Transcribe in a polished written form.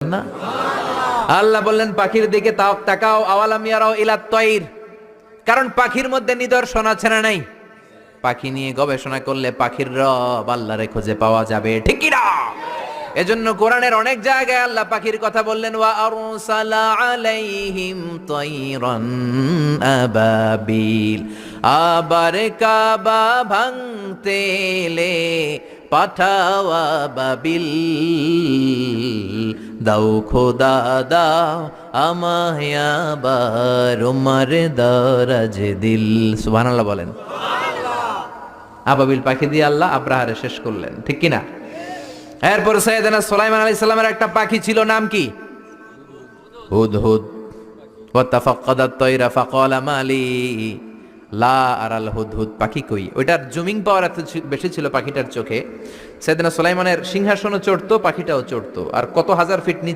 না। আল্লাহ বললেন পাখির দিকে তাকাও, আওয়ালাম ইয়ারাও ইলাত তায়র, কারণ পাখির মধ্যে নিদর্শন আছে না নাই? পাখি নিয়ে গবেষণা করলে পাখির রব আল্লাহরে খুঁজে পাওয়া যাবে, ঠিক কি না? এজন্য কোরআনের অনেক জায়গায় আল্লাহ পাখির কথা বললেন, ওয়া আরসালা আলাইহিম তায়রান আবাবিল, আবার কাবা ভাঙতে এলে পাঠাও আবাবিল, দাও খোদা দাও আমায় আবার উমার দারাজ দিল। সুবহানাল্লাহ বলেন। আবাবিল পাখি দিয়ে আল্লাহ আব্রাহারে শেষ করলেন, ঠিক কিনা? এরপর সাইয়েদনা সুলাইমান আলাইহিস সালামের একটা পাখি ছিল, নাম কি? হুদহুদ। ওয়া তাফাক্কাদাত তায়রা ফাকালা মালি লা আরাল হুদহুদ, পাখি কই? ওইটার জুমিং পাওয়ার এত বেশি ছিল পাখিটার চোখে, সাইয়েদনা সুলাইমানের সিংহাসনও চড়তো, পাখিটাও চড়তো, আর কত হাজার ফিট